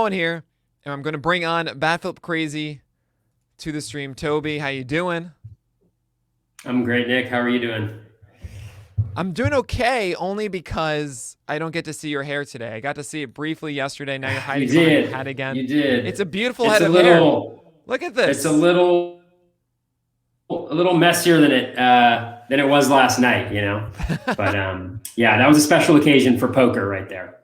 going here, and I'm going to bring on Batflip Crazy to the stream. Toby, how you doing? I'm great, Nick. How are you doing? I'm doing okay, only because I don't get to see your hair today. I got to see it briefly yesterday. Now you're You hiding behind your head did. again. You It's a did. beautiful It's head a of hair. little. Look at It's this. a little messier than it was last night. But yeah, that was a special occasion for poker right there.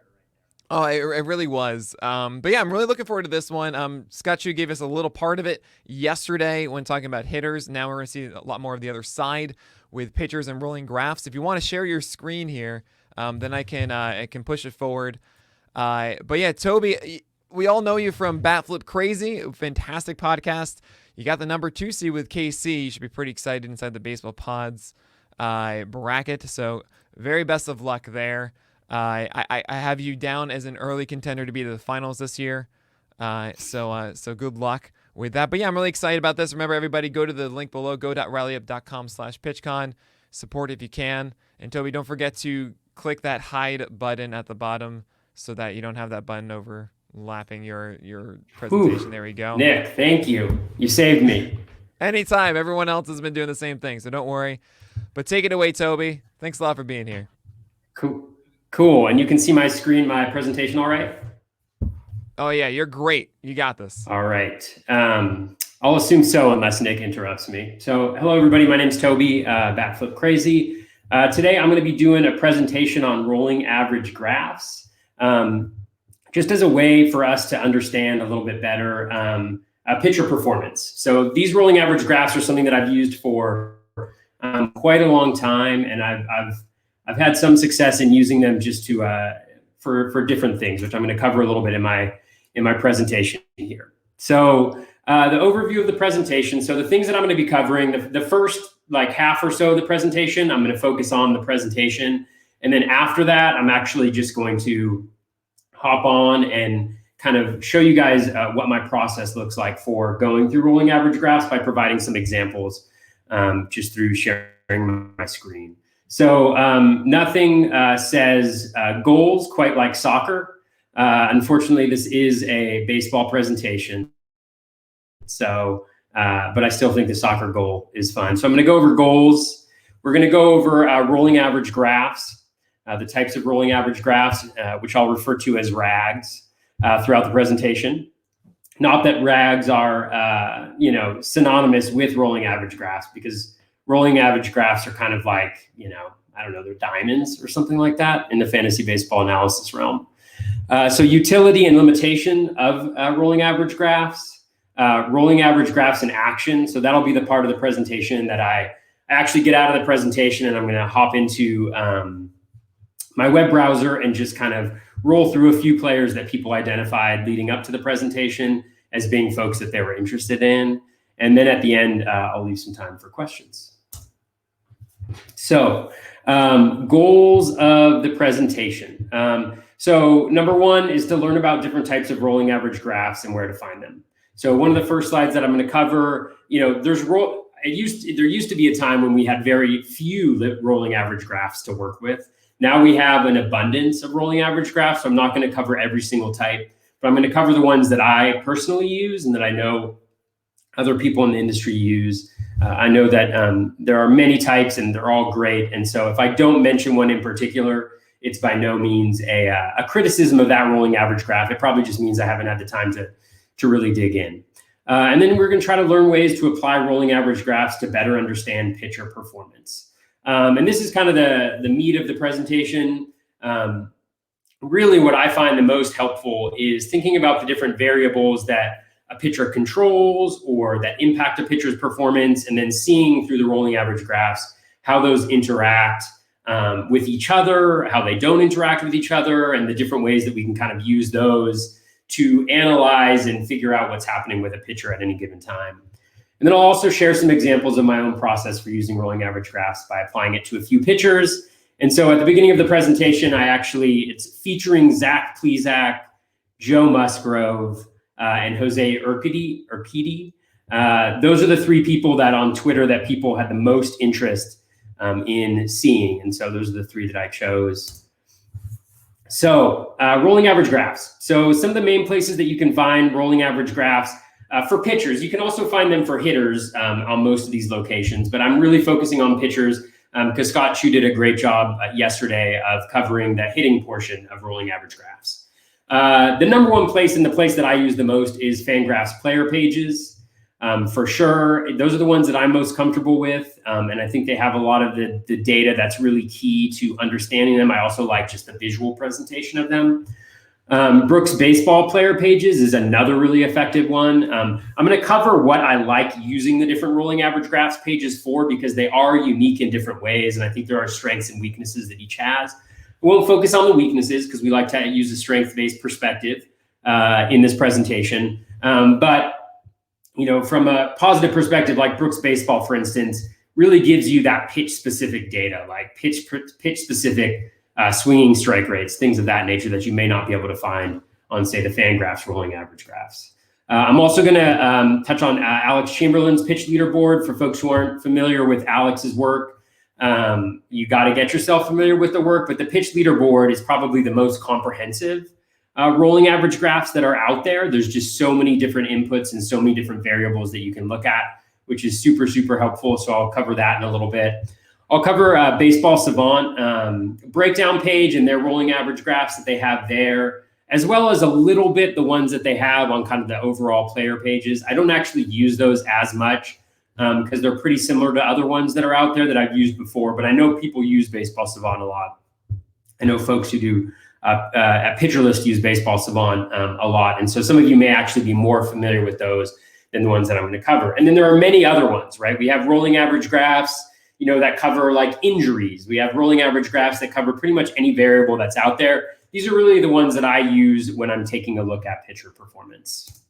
Oh, it really was. But yeah, I'm really looking forward to this one. Scott Chu gave us a little part of it yesterday when talking about hitters. Now we're going to see a lot more of the other side with pitchers and rolling graphs. If you want to share your screen here, then I can push it forward. But yeah, Toby, we all know you from Batflip Crazy, fantastic podcast. You got the number 2 seed with KC. You should be pretty excited inside the baseball pods bracket. So very best of luck there. I have you down as an early contender to be to the finals this year. So good luck with that. But yeah, I'm really excited about this. Remember, everybody, go to the link below, go.rallyup.com/PitchCon. Support if you can. And Toby, don't forget to click that hide button at the bottom so that you don't have that button overlapping your presentation. Whew. There we go. Nick, thank you. You saved me. Anytime. Everyone else has been doing the same thing, so don't worry. But take it away, Toby. Thanks a lot for being here. Cool. And you can see my screen, my presentation, all right? Oh yeah, you're great. You got this. All right. I'll assume so unless Nick interrupts me. So hello, everybody. My name's Toby, Batflip Crazy. Today, I'm going to be doing a presentation on rolling average graphs, just as a way for us to understand a little bit better pitcher performance. So these rolling average graphs are something that I've used for quite a long time, and I've had some success in using them just to for different things, which I'm going to cover a little bit in my presentation here. So the overview of the presentation. So the things that I'm going to be covering, the first like half or so of the presentation, I'm going to focus on the presentation. And then after that, I'm actually just going to hop on and kind of show you guys what my process looks like for going through rolling average graphs by providing some examples just through sharing my screen. So nothing says goals quite like soccer. Unfortunately, this is a baseball presentation. So, but I still think the soccer goal is fun. So I'm going to go over goals. We're going to go over rolling average graphs, the types of rolling average graphs, which I'll refer to as RAGs throughout the presentation. Not that RAGs are, synonymous with rolling average graphs, because rolling average graphs are kind of like, I don't know, they're diamonds or something like that in the fantasy baseball analysis realm. So utility and limitation of rolling average graphs. Rolling average graphs in action. So that'll be the part of the presentation that I actually get out of the presentation, and I'm going to hop into my web browser and just kind of roll through a few players that people identified leading up to the presentation as being folks that they were interested in. And then at the end, I'll leave some time for questions. So goals of the presentation. So number one is to learn about different types of rolling average graphs and where to find them. So one of the first slides that I'm going to cover, there used to be a time when we had very few rolling average graphs to work with. Now we have an abundance of rolling average graphs. So I'm not going to cover every single type, but I'm going to cover the ones that I personally use and that I know other people in the industry use. I know that there are many types and they're all great. And so if I don't mention one in particular, it's by no means a criticism of that rolling average graph. It probably just means I haven't had the time to really dig in. And then we're going to try to learn ways to apply rolling average graphs to better understand pitcher performance. And this is kind of the meat of the presentation. Really what I find the most helpful is thinking about the different variables that a pitcher controls or that impact a pitcher's performance, and then seeing through the rolling average graphs how those interact with each other, how they don't interact with each other, and the different ways that we can kind of use those to analyze and figure out what's happening with a pitcher at any given time. And then I'll also share some examples of my own process for using rolling average graphs by applying it to a few pitchers. And so at the beginning of the presentation, it's featuring Zach Twisak, Joe Musgrove, and Jose Urquidy. Those are the three people that on Twitter that people had the most interest in seeing. And so those are the three that I chose. So rolling average graphs. So some of the main places that you can find rolling average graphs for pitchers, you can also find them for hitters on most of these locations, but I'm really focusing on pitchers because Scott Chu did a great job yesterday of covering the hitting portion of rolling average graphs. The number one place and the place that I use the most is Fangraphs player pages. For sure, those are the ones that I'm most comfortable with. And I think they have a lot of the data that's really key to understanding them. I also like just the visual presentation of them. Brooks baseball player pages is another really effective one. I'm going to cover what I like using the different rolling average graphs pages for, because they are unique in different ways. And I think there are strengths and weaknesses that each has. We won't focus on the weaknesses because we like to use a strength-based perspective in this presentation. But from a positive perspective, like Brooks baseball, for instance, really gives you that pitch-specific data, like pitch-specific swinging strike rates, things of that nature that you may not be able to find on, say, the Fangraphs rolling average graphs. I'm also going to touch on Alex Chamberlain's pitch leaderboard for folks who aren't familiar with Alex's work. You got to get yourself familiar with the work, but the pitch leaderboard is probably the most comprehensive rolling average graphs that are out there. There's just so many different inputs and so many different variables that you can look at, which is super, super helpful. So I'll cover that in a little bit. I'll cover Baseball Savant breakdown page and their rolling average graphs that they have there, as well as a little bit the ones that they have on kind of the overall player pages. I don't actually use those as much because they're pretty similar to other ones that are out there that I've used before, but I know people use Baseball Savant a lot. I know folks who do at Pitcher List use Baseball Savant a lot. And so some of you may actually be more familiar with those than the ones that I'm going to cover. And then there are many other ones, right? We have rolling average graphs, that cover like injuries. We have rolling average graphs that cover pretty much any variable that's out there. These are really the ones that I use when I'm taking a look at pitcher performance.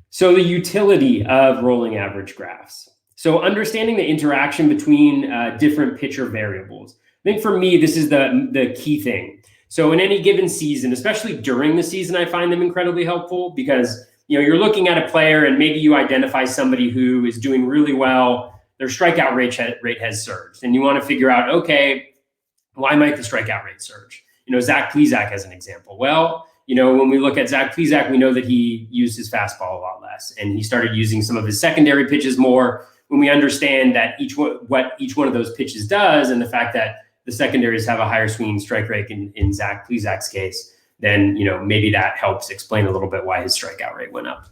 So the utility of rolling average graphs. So understanding the interaction between different pitcher variables. I think for me, this is the key thing. So in any given season, especially during the season, I find them incredibly helpful because you're looking at a player and maybe you identify somebody who is doing really well. Their strikeout rate has surged, and you want to figure out, okay, why might the strikeout rate surge? Zach Twisak as an example. Well, when we look at Zach Twisak, we know that he used his fastball a lot less, and he started using some of his secondary pitches more. When we understand that what each one of those pitches does, and the fact that the secondaries have a higher swinging strike rate in Zach Twisak's case, then maybe that helps explain a little bit why his strikeout rate went up.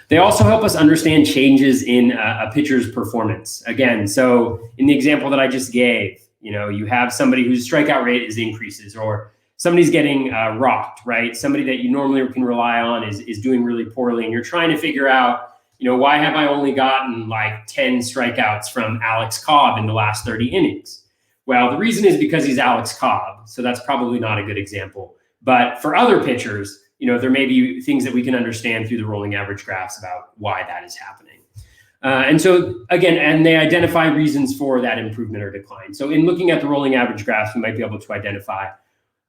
They also help us understand changes in a pitcher's performance. Again, so in the example that I just gave, you have somebody whose strikeout rate increases, or somebody's getting rocked, right? Somebody that you normally can rely on is doing really poorly, and you're trying to figure out, why have I only gotten like 10 strikeouts from Alex Cobb in the last 30 innings? Well, the reason is because he's Alex Cobb, so that's probably not a good example. But for other pitchers, there may be things that we can understand through the rolling average graphs about why that is happening. And so again, and they identify reasons for that improvement or decline. So in looking at the rolling average graphs, we might be able to identify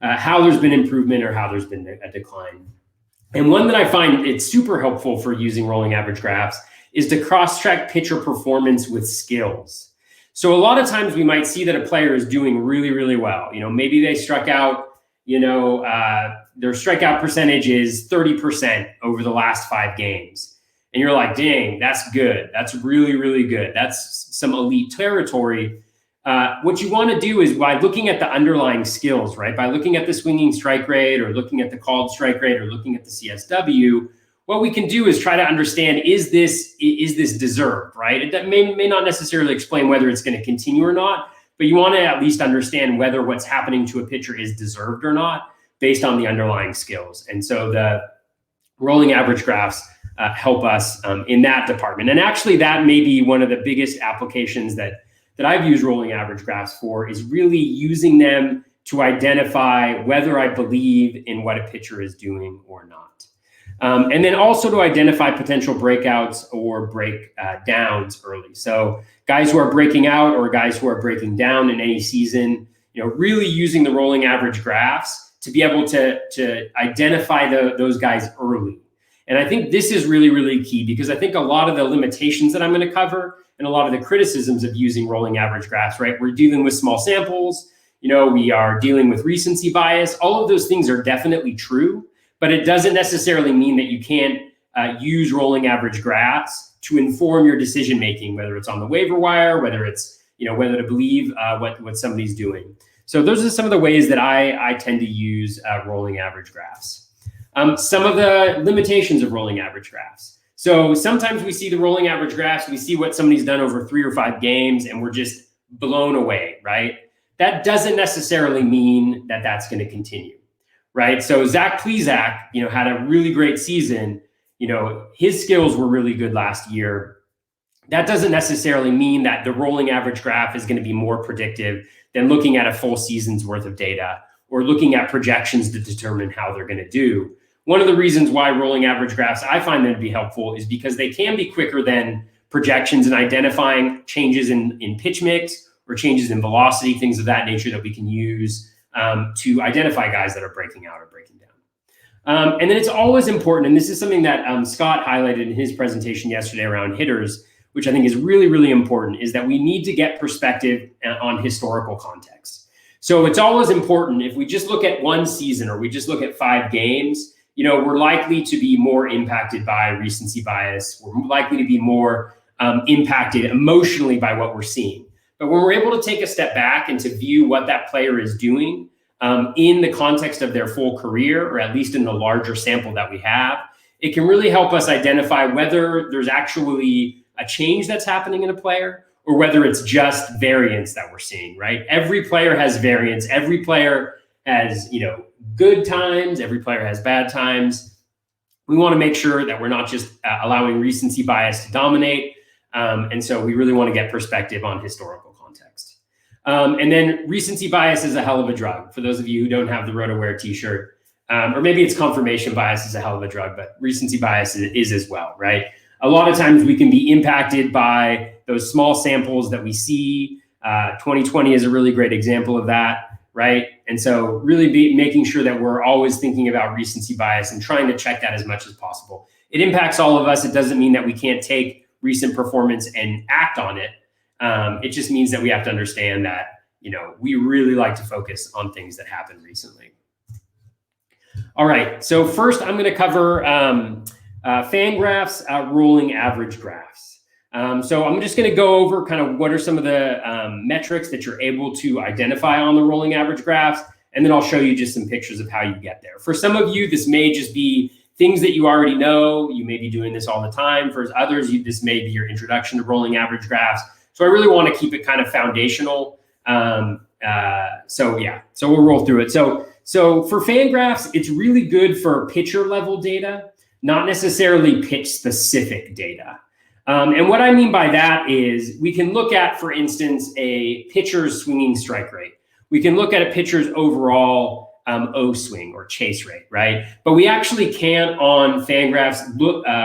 how there's been improvement or how there's been a decline. And one that I find it's super helpful for using rolling average graphs is to cross-track pitcher performance with skills. So a lot of times we might see that a player is doing really, really well. Maybe they struck out, their strikeout percentage is 30% over the last 5 games. And you're like, dang, that's good. That's really, really good. That's some elite territory. What you want to do is by looking at the underlying skills, right? By looking at the swinging strike rate or looking at the called strike rate or looking at the CSW, what we can do is try to understand, is this deserved, right? It may not necessarily explain whether it's going to continue or not, but you want to at least understand whether what's happening to a pitcher is deserved or not based on the underlying skills. And so the rolling average graphs help us in that department. And actually that may be one of the biggest applications that I've used rolling average graphs for, is really using them to identify whether I believe in what a pitcher is doing or not. And then also to identify potential breakouts or breakdowns early. So guys who are breaking out or guys who are breaking down in any season, really using the rolling average graphs to be able to identify those guys early. And I think this is really, really key, because I think a lot of the limitations that I'm going to cover and a lot of the criticisms of using rolling average graphs, right? We're dealing with small samples. we are dealing with recency bias. All of those things are definitely true, but it doesn't necessarily mean that you can't use rolling average graphs to inform your decision making, whether it's on the waiver wire, whether it's whether to believe what somebody's doing. So those are some of the ways that I tend to use rolling average graphs. Some of the limitations of rolling average graphs. So sometimes we see the rolling average graphs, we see what somebody's done over 3 or 5 games, and we're just blown away, right? That doesn't necessarily mean that that's going to continue, right? So Zach Twisak, had a really great season. His skills were really good last year. That doesn't necessarily mean that the rolling average graph is going to be more predictive than looking at a full season's worth of data or looking at projections to determine how they're going to do. One of the reasons why rolling average graphs, I find them to be helpful, is because they can be quicker than projections in identifying changes in pitch mix or changes in velocity, things of that nature that we can use to identify guys that are breaking out or breaking down. And then it's always important, and this is something that Scott highlighted in his presentation yesterday around hitters, which I think is really, really important, is that we need to get perspective on historical context. So it's always important, if we just look at one season or we just look at 5 games, we're likely to be more impacted by recency bias. We're likely to be more impacted emotionally by what we're seeing. But when we're able to take a step back and to view what that player is doing in the context of their full career, or at least in the larger sample that we have, it can really help us identify whether there's actually a change that's happening in a player or whether it's just variance that we're seeing, right? Every player has variance. Every player has, good times. Every player has bad times. We want to make sure that we're not just allowing recency bias to dominate. And so we really want to get perspective on historical context. And then recency bias is a hell of a drug. For those of you who don't have the RotoWare t-shirt, or maybe it's confirmation bias is a hell of a drug, but recency bias is as well, right? A lot of times we can be impacted by those small samples that we see. 2020 is a really great example of that, right? And so really making sure that we're always thinking about recency bias and trying to check that as much as possible. It impacts all of us. It doesn't mean that we can't take recent performance and act on it. It just means that we have to understand that, we really like to focus on things that happened recently. All right, so first I'm going to cover fan graphs, rolling average graphs. So I'm just going to go over kind of what are some of the metrics that you're able to identify on the rolling average graphs, and then I'll show you just some pictures of how you get there. For some of you, this may just be things that you already know. You may be doing this all the time. For others, this may be your introduction to rolling average graphs. So I really want to keep it kind of foundational. So we'll roll through it. So for fan graphs, it's really good for pitcher level data, not necessarily pitch specific data. And what I mean by that is we can look at, for instance, a pitcher's swinging strike rate. We can look at a pitcher's overall O swing or chase rate, right? But we actually can't on fan graphs,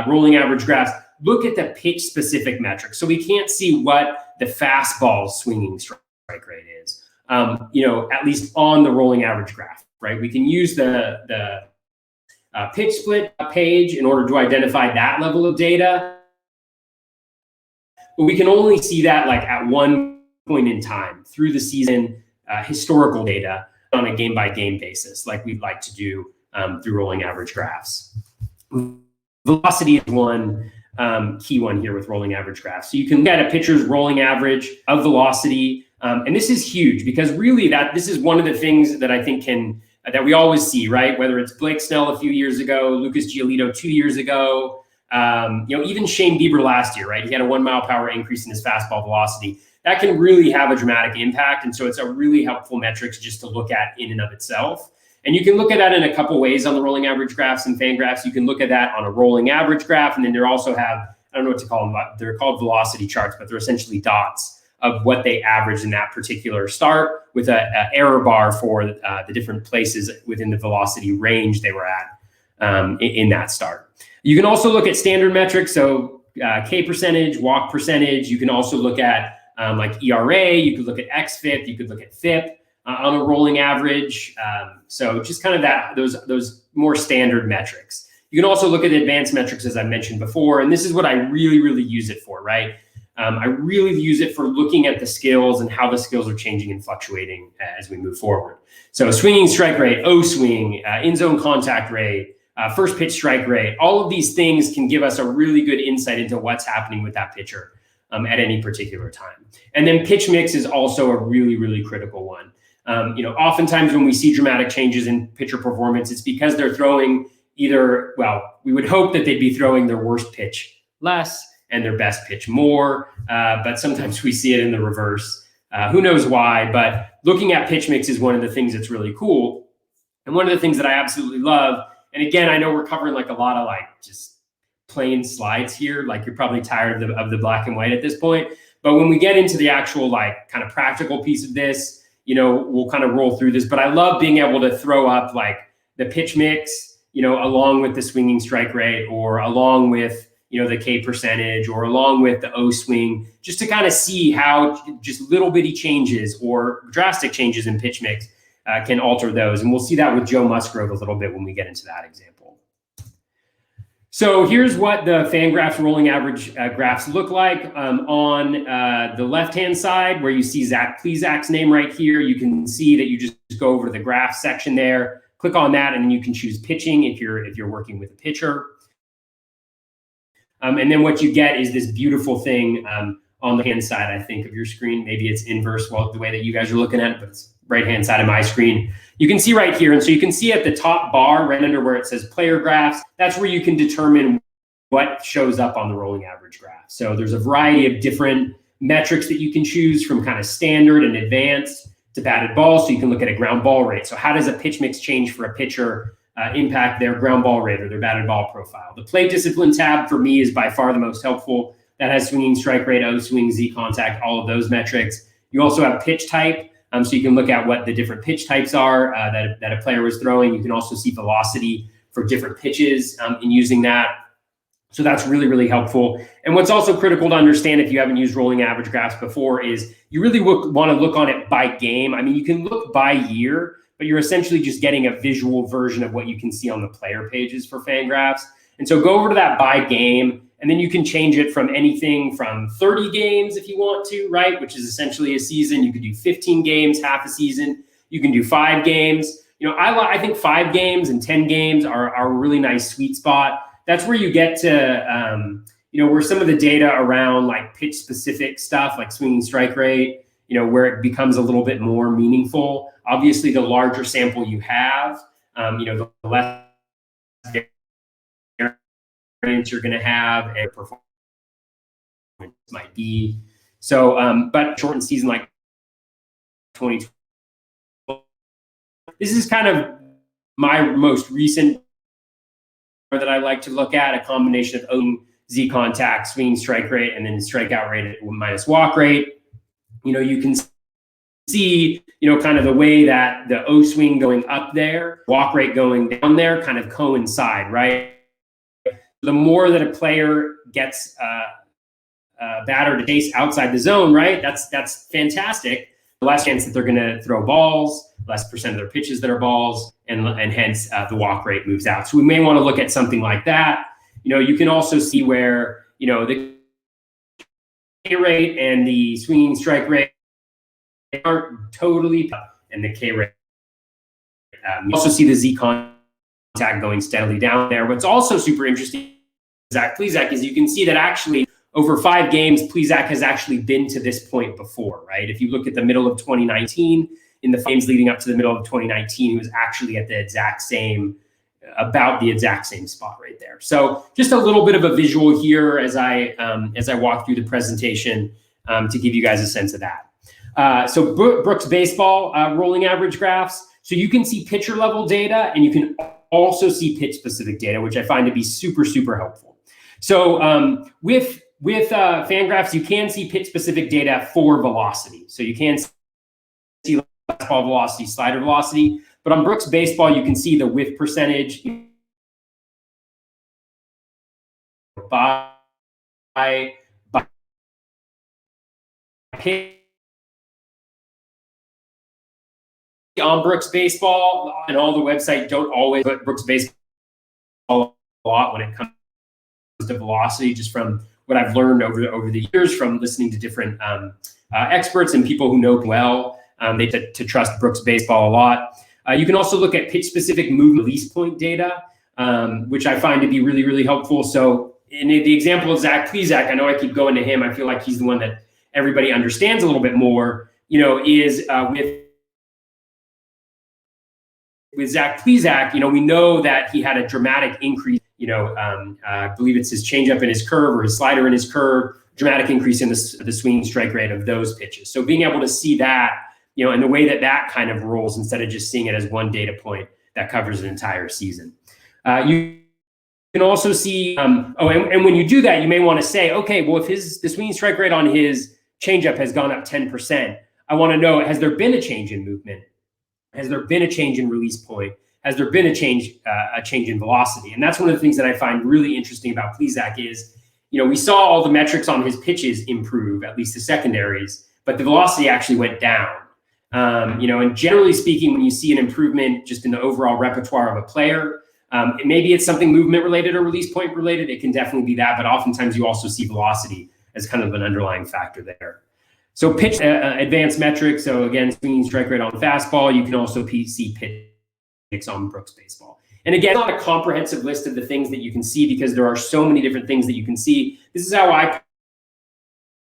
rolling average graphs, look at the pitch specific metrics. So we can't see what the fastball's swinging strike rate is, at least on the rolling average graph, right? We can use the pitch split page in order to identify that level of data. But we can only see that like at one point in time through the season, historical data on a game by game basis, like we'd like to do through rolling average graphs. Velocity is one key one here with rolling average graphs. So you can look at a pitcher's rolling average of velocity. And this is huge because really this is one of the things that I think that we always see, right? Whether it's Blake Snell a few years ago, Lucas Giolito 2 years ago, even Shane Bieber last year, right? He had a 1 mile per hour increase in his fastball velocity. That can really have a dramatic impact. And so it's a really helpful metric just to look at in and of itself. And you can look at that in a couple ways on the rolling average graphs and fan graphs. You can look at that on a rolling average graph. And then they also have, I don't know what to call them, but they're called velocity charts, but they're essentially dots of what they average in that particular start with an error bar for the different places within the velocity range they were at in that start. You can also look at standard metrics. So K percentage, walk percentage. You can also look at like ERA. You could look at xFIP. You could look at FIP on a rolling average. So just kind of those more standard metrics. You can also look at advanced metrics, as I mentioned before. And this is what I really, really use it for, right? I really use it for looking at the skills and how the skills are changing and fluctuating as we move forward. So swinging strike rate, O swing, in-zone contact rate, first pitch strike rate, all of these things can give us a really good insight into what's happening with that pitcher at any particular time. And then pitch mix is also a really, really critical one. Oftentimes when we see dramatic changes in pitcher performance, it's because they're throwing either, well, we would hope that they'd be throwing their worst pitch less and their best pitch more, but sometimes we see it in the reverse. Who knows why, but looking at pitch mix is one of the things that's really cool. And one of the things that I absolutely love, and again, I know we're covering like a lot of like just plain slides here, like you're probably tired of the black and white at this point, but when we get into the actual like kind of practical piece of this, we'll kind of roll through this, but I love being able to throw up like the pitch mix, along with the swinging strike rate or along with the K percentage or along with the O swing, just to kind of see how just little bitty changes or drastic changes in pitch mix can alter those. And we'll see that with Joe Musgrove a little bit when we get into that example. So here's what the Fangraphs rolling average graphs look like. On the left-hand side, where you see Zach Plesak's name right here, you can see that you just go over to the graph section there, click on that, and then you can choose pitching if you're working with a pitcher. And then what you get is this beautiful thing on the hand side, I think, of your screen. Maybe it's inverse, well, the way that you guys are looking at it, but it's right-hand side of my screen. You can see right here. And so you can see at the top bar, right under where it says player graphs, that's where you can determine what shows up on the rolling average graph. So there's a variety of different metrics that you can choose, from kind of standard and advanced to batted ball. So you can look at a ground ball rate. So how does a pitch mix change for a pitcher impact their ground ball rate or their batted ball profile? The play discipline tab for me is by far the most helpful. That has swinging strike rate, O swing, Z contact, all of those metrics. You also have pitch type. So you can look at what the different pitch types are that a player was throwing. You can also see velocity for different pitches in using that. So that's really, really helpful. And what's also critical to understand if you haven't used rolling average graphs before is you really want to look on it by game. I mean, you can look by year, but you're essentially just getting a visual version of what you can see on the player pages for Fangraphs. And so go over to that by game, and then you can change it from anything from 30 games if you want to, right? Which is essentially a season. You could do 15 games, half a season. You can do 5 games. I think 5 games and 10 games are a really nice sweet spot. That's where you get to, where some of the data around like pitch specific stuff, like swinging strike rate, where it becomes a little bit more meaningful. Obviously, the larger sample you have, the less variance you're going to have and performance might be. So, but shortened season like 2012, this is kind of my most recent that I like to look at, a combination of O, Z contact, swinging strike rate, and then strikeout rate minus walk rate. You can see, kind of the way that the O swing going up there, walk rate going down there kind of coincide, right? The more that a player gets a batter to chase outside the zone, right? That's fantastic. The less chance that they're going to throw balls, less percent of their pitches that are balls, and hence the walk rate moves out. So we may want to look at something like that. You can also see where the K rate and the swinging strike rate aren't totally, and the K rate. You also see the Z contact going steadily down there. What's also super interesting, Zach Plesak, is you can see that actually over 5 games, Plesak has actually been to this point before, right? If you look at the middle of 2019, in the games leading up to the middle of 2019, he was actually at about the exact same spot right there. So just a little bit of a visual here as I walk through the presentation to give you guys a sense of that. So Brooks Baseball rolling average graphs. So you can see pitcher level data, and you can also see pitch specific data, which I find to be super, super helpful. So with Fangraphs, you can see pitch specific data for velocity. So you can see fastball velocity, slider velocity, but on Brooks Baseball, you can see the whiff percentage by pitch. On Brooks Baseball, and all the website don't always put Brooks Baseball a lot when it comes to velocity, just from what I've learned over the years from listening to different experts and people who know well. They tend to trust Brooks Baseball a lot. You can also look at pitch-specific movement release point data, which I find to be really, really helpful. So in the example of Zach Twisak, I know I keep going to him. I feel like he's the one that everybody understands a little bit more, is with Zach Twisak, we know that he had a dramatic increase, I believe it's his changeup in his curve or his slider in his curve, dramatic increase in the swinging strike rate of those pitches. So being able to see that, and the way that kind of rolls instead of just seeing it as one data point that covers an entire season. You can also see, and when you do that, you may want to say, okay, well, if the swinging strike rate on his changeup has gone up 10%, I want to know, has there been a change in movement? Has there been a change in release point? Has there been a change in velocity? And that's one of the things that I find really interesting about Twisak is, we saw all the metrics on his pitches improve, at least the secondaries, but the velocity actually went down. And generally speaking, when you see an improvement just in the overall repertoire of a player, maybe it's something movement related or release point related. It can definitely be that, but oftentimes you also see velocity as kind of an underlying factor there. So pitch advanced metrics. So again, swinging strike rate on fastball. You can also see pitch on Brooks Baseball. And again, not a comprehensive list of the things that you can see because there are so many different things that you can see. This is how I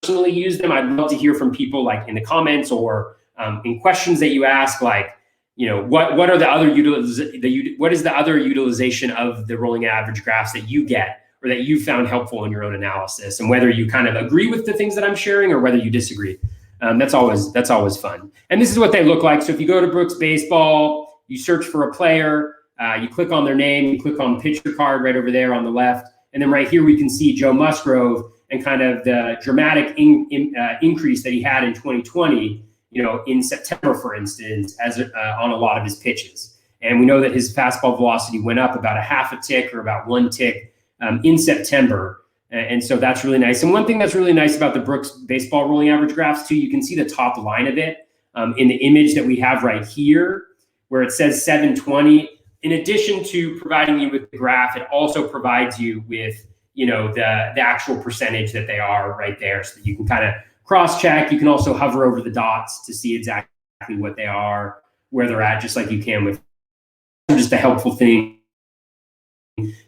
personally use them. I'd love to hear from people like in the comments or in questions that you ask, like, what are the other what is the other utilization of the rolling average graphs that you get or that you found helpful in your own analysis, and whether you kind of agree with the things that I'm sharing or whether you disagree. That's always fun. And this is what they look like. So if you go to Brooks Baseball, you search for a player, you click on their name, you click on pitcher card right over there on the left, and then right here we can see Joe Musgrove and kind of the dramatic increase that he had in 2020. In September, for instance, on a lot of his pitches. And we know that his fastball velocity went up about a half a tick or about one tick in September. And so that's really nice. And one thing that's really nice about the Brooks Baseball rolling average graphs too, you can see the top line of it in the image that we have right here, where it says 720. In addition to providing you with the graph, it also provides you with, the actual percentage that they are right there so that you can kind of cross-check. You can also hover over the dots to see exactly what they are, where they're at, just like you can with just a helpful thing,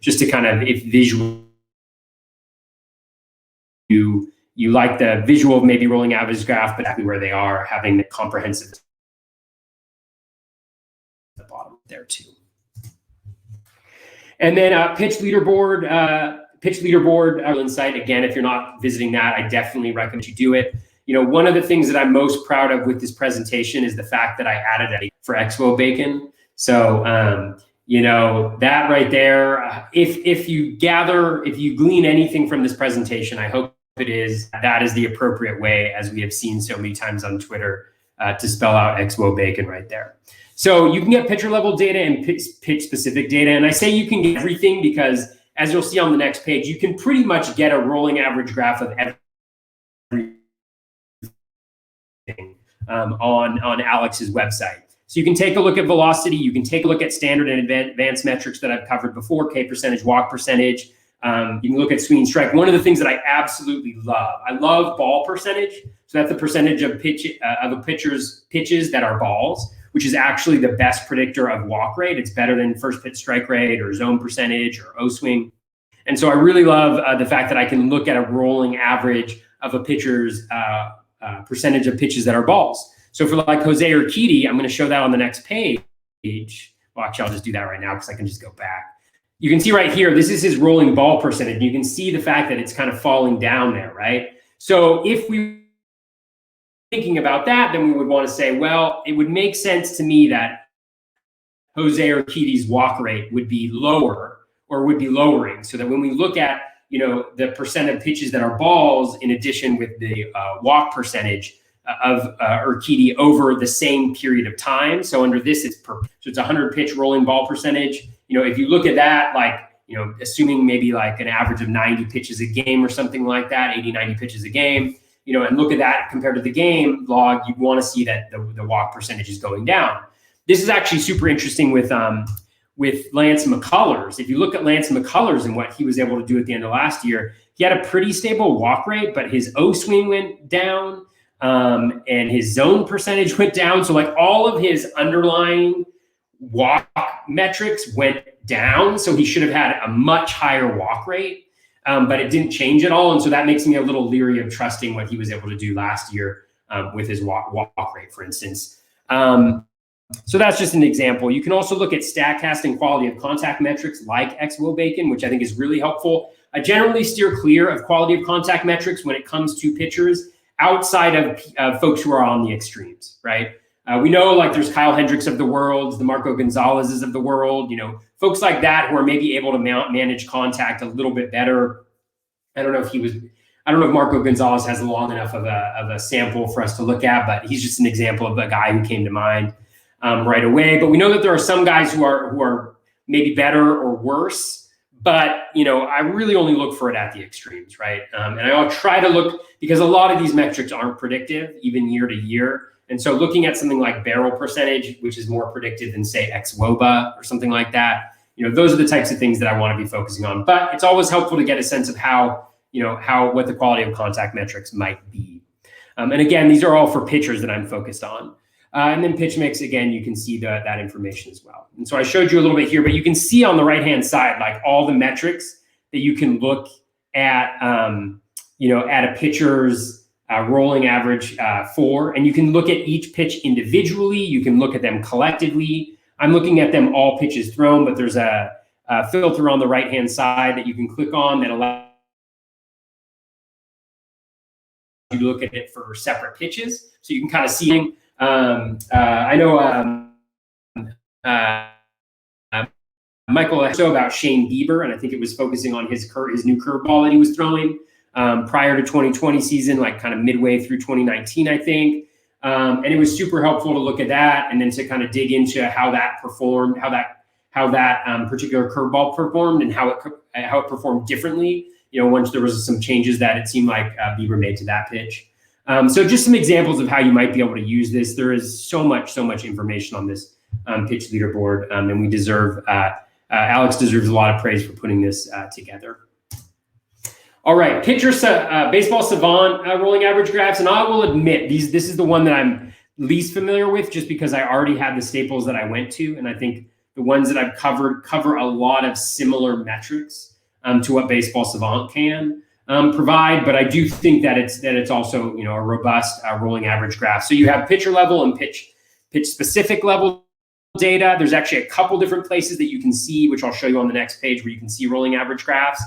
just to kind of, if visual, you like the visual of maybe rolling average graph, but exactly where they are, having the comprehensive at the bottom there too. And then pitch leaderboard, insight. Again, if you're not visiting that, I definitely recommend you do it. One of the things that I'm most proud of with this presentation is the fact that I added a for Expo Bacon. So, that right there, if you glean anything from this presentation, I hope that is the appropriate way, as we have seen so many times on Twitter, to spell out Expo Bacon right there. So you can get pitcher level data and pitch specific data. And I say you can get everything because, as you'll see on the next page, you can pretty much get a rolling average graph of everything on Alex's website. So you can take a look at velocity. You can take a look at standard and advanced metrics that I've covered before, K percentage, walk percentage. You can look at swing strike. One of the things that I absolutely love, I love ball percentage. So that's the percentage of a pitcher's pitches that are balls, which is actually the best predictor of walk rate. It's better than first pitch strike rate or zone percentage or O swing. And so I really love the fact that I can look at a rolling average of a pitcher's percentage of pitches that are balls. So for like Jose Urquidy, I'm going to show that on the next page. Well, actually, I'll just do that right now because I can just go back. You can see right here, this is his rolling ball percentage. You can see the fact that it's kind of falling down there, right? So if we thinking about that, then we would want to say, well, it would make sense to me that Jose Urquidy's walk rate would be lower or would be lowering, so that when we look at the percent of pitches that are balls in addition with the walk percentage of Urquidy over the same period of time. So under this, so it's 100 pitch rolling ball percentage. If you look at that, like, assuming maybe like an average of 90 pitches a game or something like that, 80, 90 pitches a game, and look at that compared to the game log, you want to see that the walk percentage is going down. This is actually super interesting with Lance McCullers. If you look at Lance McCullers and what he was able to do at the end of last year, he had a pretty stable walk rate, but his O swing went down, and his zone percentage went down. So like all of his underlying walk metrics went down. So he should have had a much higher walk rate, but it didn't change at all. And so that makes me a little leery of trusting what he was able to do last year with his walk rate, for instance. So that's just an example. You can also look at StatCast and quality of contact metrics like xWOBACON, which I think is really helpful. I generally steer clear of quality of contact metrics when it comes to pitchers outside of folks who are on the extremes, right? We know like there's Kyle Hendricks of the world, the Marco Gonzalez's of the world, folks like that who are maybe able to manage contact a little bit better. I don't know if Marco Gonzalez has long enough of a sample for us to look at, but he's just an example of a guy who came to mind right away. But we know that there are some guys who are maybe better or worse, but I really only look for it at the extremes, right? And I'll try to look, because a lot of these metrics aren't predictive, even year to year. And so looking at something like barrel percentage, which is more predictive than say xWOBA or something like that, those are the types of things that I want to be focusing on. But it's always helpful to get a sense of what the quality of contact metrics might be. And again, these are all for pitchers that I'm focused on. And then pitch mix, again, you can see that information as well. And so I showed you a little bit here, but you can see on the right-hand side, like all the metrics that you can look at, at a pitcher's rolling average for, and you can look at each pitch individually. You can look at them collectively. I'm looking at them all pitches thrown, but there's a filter on the right-hand side that you can click on that allows you to look at it for separate pitches. So you can kind of see, I know Michael asked about Shane Bieber, and I think it was focusing on his new curveball that he was throwing prior to 2020 season, like kind of midway through 2019, I think. And it was super helpful to look at that and then to kind of dig into how that performed, how that particular curveball performed, and how it performed differently. Once there was some changes that it seemed like Bieber made to that pitch. So just some examples of how you might be able to use this. There is so much information on this pitch leaderboard, and we deserve, Alex deserves a lot of praise for putting this together. All right, Baseball Savant rolling average graphs, and I will admit this is the one that I'm least familiar with, just because I already had the staples that I went to, and I think the ones that I've cover a lot of similar metrics to what Baseball Savant can provide. But I do think that it's also a robust rolling average graph. So you have pitcher level and pitch specific level data. There's actually a couple different places that you can see, which I'll show you on the next page, where you can see rolling average graphs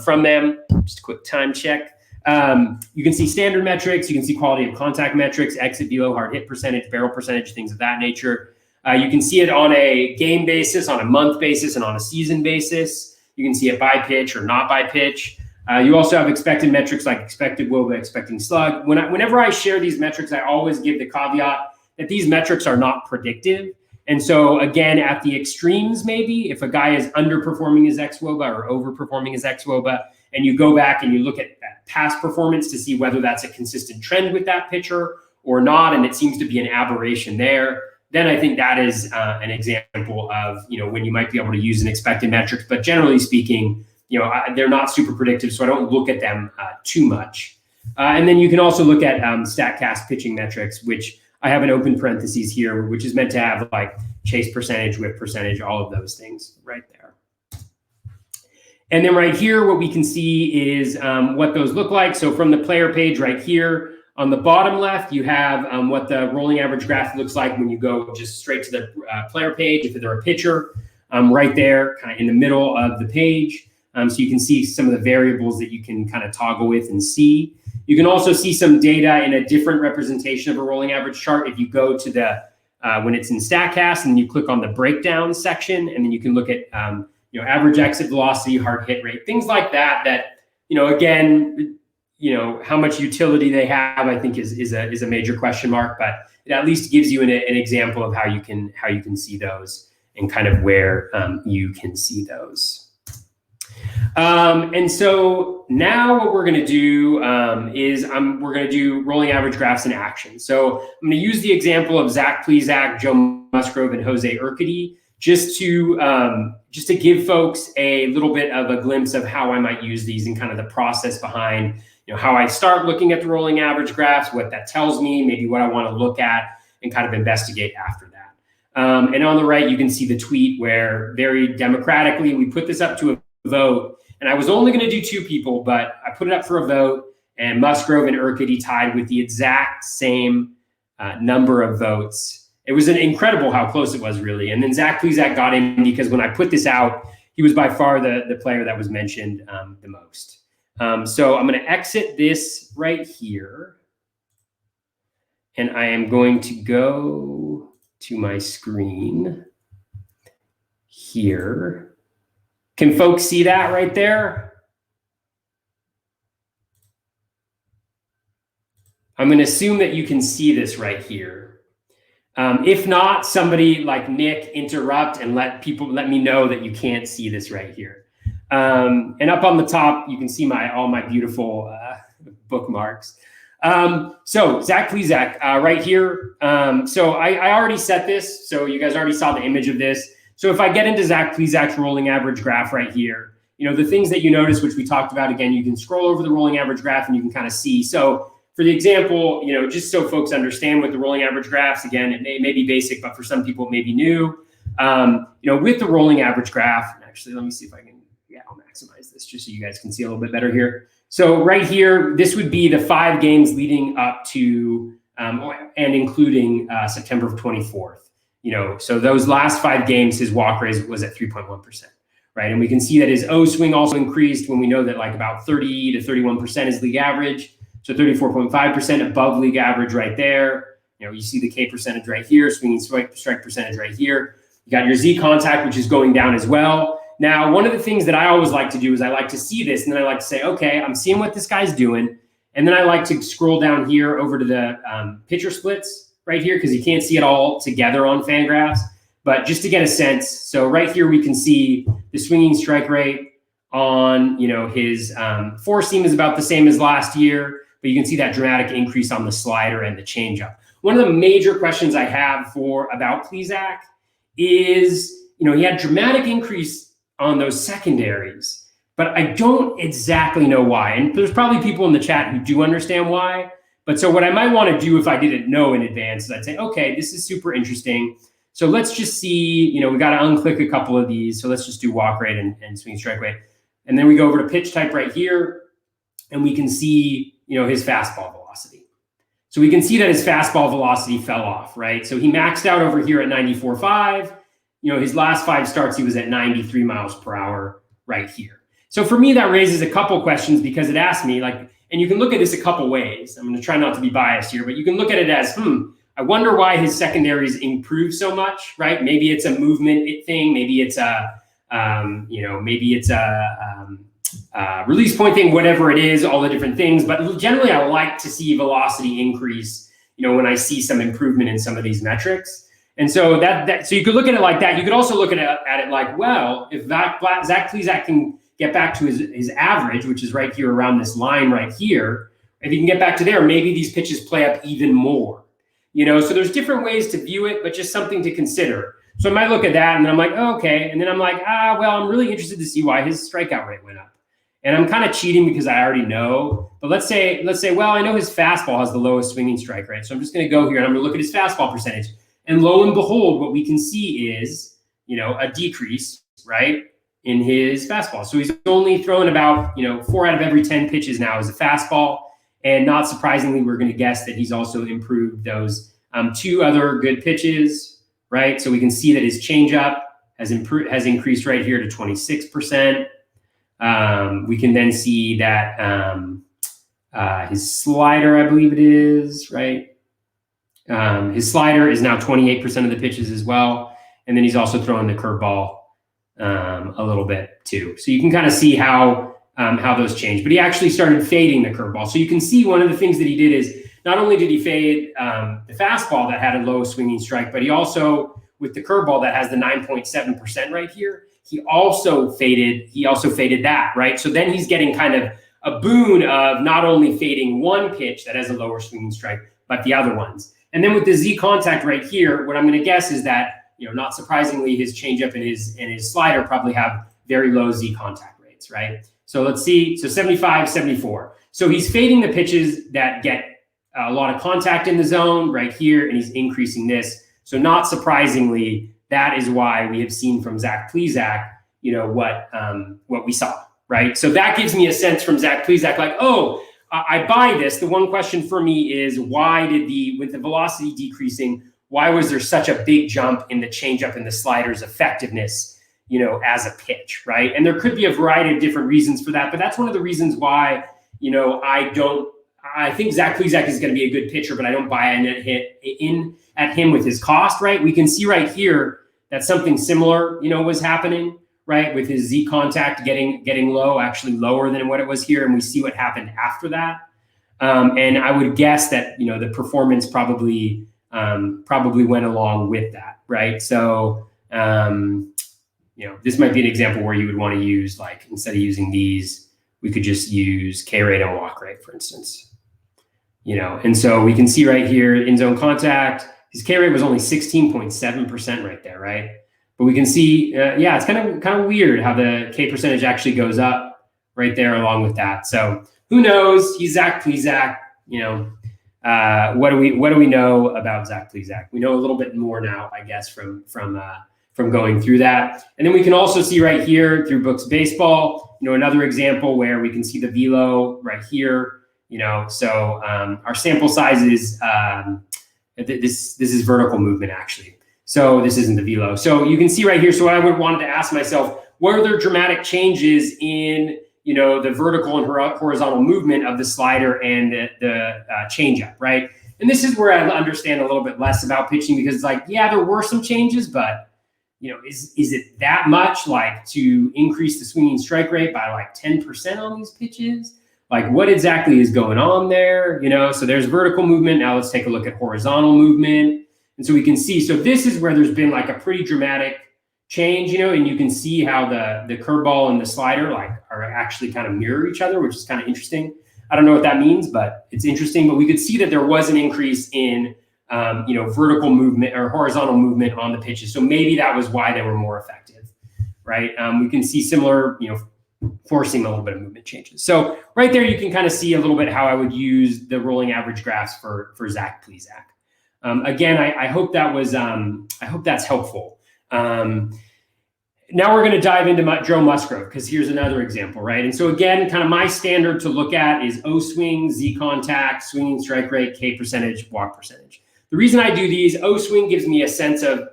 from them. Just a quick time check. You can see standard metrics. You can see quality of contact metrics, exit velo, hard hit percentage, barrel percentage, things of that nature. You can see it on a game basis, on a month basis, and on a season basis. You can see it by pitch or not by pitch. You also have expected metrics like expected WOBA, expecting slug. Whenever I share these metrics, I always give the caveat that these metrics are not predictive. And so again, at the extremes, maybe if a guy is underperforming his xWOBA or overperforming his xWOBA, and you go back and you look at past performance to see whether that's a consistent trend with that pitcher or not, and it seems to be an aberration there, then I think that is an example of when you might be able to use an expected metrics. But generally speaking, they're not super predictive, so I don't look at them too much. And then you can also look at StatCast pitching metrics, which I have an open parentheses here, which is meant to have like chase percentage, whip percentage, all of those things right there. And then right here, what we can see is what those look like. So from the player page right here, on the bottom left, you have what the rolling average graph looks like when you go just straight to the player page, if they're a pitcher, right there, kind of in the middle of the page. So you can see some of the variables that you can kind of toggle with and see. You can also see some data in a different representation of a rolling average chart if you go to the, when it's in StatCast, and you click on the breakdown section, and then you can look at average exit velocity, hard hit rate, things like that, again, how much utility they have, I think is a major question mark, but it at least gives you an example of how you can see those and kind of where you can see those. And so now what we're going to do is we're going to do rolling average graphs in action. So I'm going to use the example of Zach Twisak, Joe Musgrove, and Jose Urquidy just to give folks a little bit of a glimpse of how I might use these and kind of the process behind, how I start looking at the rolling average graphs, what that tells me, maybe what I want to look at and kind of investigate after that. And on the right, you can see the tweet where very democratically we put this up to a vote. And I was only going to do 2 people, but I put it up for a vote, and Musgrove and Urquidi tied with the exact same number of votes. It was incredible how close it was, really. And then Zach Twisak got in because when I put this out, he was by far the player that was mentioned the most. So I'm going to exit this right here. And I am going to go to my screen here. Can folks see that right there? I'm going to assume that you can see this right here. If not, somebody like Nick interrupt and let me know that you can't see this right here. And up on the top, you can see all my beautiful bookmarks. So Zach Twisak right here. So I already set this, so you guys already saw the image of this. So if I get into Zach Twisak's rolling average graph right here, the things that you notice, which we talked about, again, you can scroll over the rolling average graph and you can kind of see. So for the example, just so folks understand what the rolling average graphs, again, it may be basic, but for some people it may be new. With the rolling average graph, actually, let me see if I can, I'll maximize this just so you guys can see a little bit better here. So right here, this would be the 5 games leading up to and including September 24th. So those last 5 games, his walk rate was at 3.1%, right? And we can see that his O swing also increased when we know that like about 30 to 31% is league average. So 34.5% above league average right there. You see the K percentage right here, swinging strike percentage right here. You got your Z contact, which is going down as well. Now, one of the things that I always like to do is I like to see this, and then I like to say, okay, I'm seeing what this guy's doing. And then I like to scroll down here over to the pitcher splits right here, because you can't see it all together on Fangraphs, but just to get a sense. So right here, we can see the swinging strike rate on, his 4-seam is about the same as last year, but you can see that dramatic increase on the slider and the changeup. One of the major questions I have about Twisak is, he had dramatic increase on those secondaries, but I don't exactly know why. And there's probably people in the chat who do understand why. But so what I might want to do if I didn't know in advance is I'd say, okay, this is super interesting. So let's just see, we got to unclick a couple of these. So let's just do walk rate and swing strike rate. And then we go over to pitch type right here, and we can see, his fastball velocity. So we can see that his fastball velocity fell off, right? So he maxed out over here at 94.5. His last 5 starts, he was at 93 miles per hour right here. So for me, that raises a couple questions because it asks me, and you can look at this a couple ways. I'm going to try not to be biased here, but you can look at it as, I wonder why his secondaries improved so much, right? Maybe it's a movement thing. Maybe it's a, release point thing, whatever it is, all the different things. But generally, I like to see velocity increase, when I see some improvement in some of these metrics. And so so you could look at it like that. You could also look at it like, well, if Zach Twisak can get back to his average, which is right here around this line right here, if he can get back to there, maybe these pitches play up even more. So there's different ways to view it, but just something to consider. So I might look at that and then I'm like, oh, okay. And then I'm like, well, I'm really interested to see why his strikeout rate went up. And I'm kind of cheating because I already know. But let's say, well, I know his fastball has the lowest swinging strike rate. So I'm just going to go here and I'm going to look at his fastball percentage. And lo and behold, what we can see is, a decrease, right, in his fastball. So he's only throwing about, 4 out of every 10 pitches now is a fastball. And not surprisingly, we're going to guess that he's also improved those 2 other good pitches, right? So we can see that his changeup has increased right here to 26%. We can then see that his slider, I believe it is, right? His slider is now 28% of the pitches as well. And then he's also throwing the curveball a little bit too. So you can kind of see how those change. But he actually started fading the curveball. So you can see one of the things that he did is not only did he fade the fastball that had a low swinging strike, but he also, with the curveball that has the 9.7% right here, he also faded that, right? So then he's getting kind of a boon of not only fading one pitch that has a lower swinging strike, but the other ones. And then with the Z contact right here, what I'm going to guess is that not surprisingly, his changeup and his slider probably have very low Z contact rates, right? So let's see. So 75, 74. So he's fading the pitches that get a lot of contact in the zone right here, and he's increasing this. So not surprisingly, that is why we have seen from Zach Twisak, what we saw, right? So that gives me a sense from Zach Twisak, like, oh, I buy this. The one question for me is, why did with the velocity decreasing, why was there such a big jump in the changeup and the slider's effectiveness, as a pitch, right? And there could be a variety of different reasons for that, but that's one of the reasons why, I think Zach Twisak is going to be a good pitcher, but I don't buy in at him with his cost, right? We can see right here that something similar, was happening, right? With his Z contact getting low, actually lower than what it was here. And we see what happened after that. And I would guess that, the performance probably went along with that, right? So, this might be an example where you would want to use, like, instead of using these, we could just use K rate and walk rate, for instance. And so we can see right here, in zone contact, his K rate was only 16.7% right there, right? But we can see, it's kind of weird how the K percentage actually goes up right there along with that. So who knows? He's Zach Twisak. What do we know about Zach Twisak? We know a little bit more now, I guess, from going through that. And then we can also see right here through Books Baseball, another example where we can see the velo right here. So our sample size is this is vertical movement actually. So this isn't the velo. So you can see right here. So what I would wanted to ask myself, were there dramatic changes in the vertical and horizontal movement of the slider and the changeup, right? And this is where I understand a little bit less about pitching, because it's like, yeah, there were some changes, but is it that much, like, to increase the swinging strike rate by like 10% on these pitches? Like, what exactly is going on there? So there's vertical movement. Now let's take a look at horizontal movement. And so we can see, so this is where there's been like a pretty dramatic change, and you can see how the curveball and the slider are actually kind of mirror each other, which is kind of interesting. I don't know what that means, but it's interesting. But we could see that there was an increase in, vertical movement or horizontal movement on the pitches. So maybe that was why they were more effective, right? We can see similar, forcing a little bit of movement changes. So right there, you can kind of see a little bit how I would use the rolling average graphs for Zach Twisak. Again, I hope that was, I hope that's helpful. Now we're going to dive into Joe Musgrove, because here's another example, right? And so again, kind of my standard to look at is O swing, Z contact, swinging strike rate, K percentage, walk percentage. The reason I do these, O swing gives me a sense of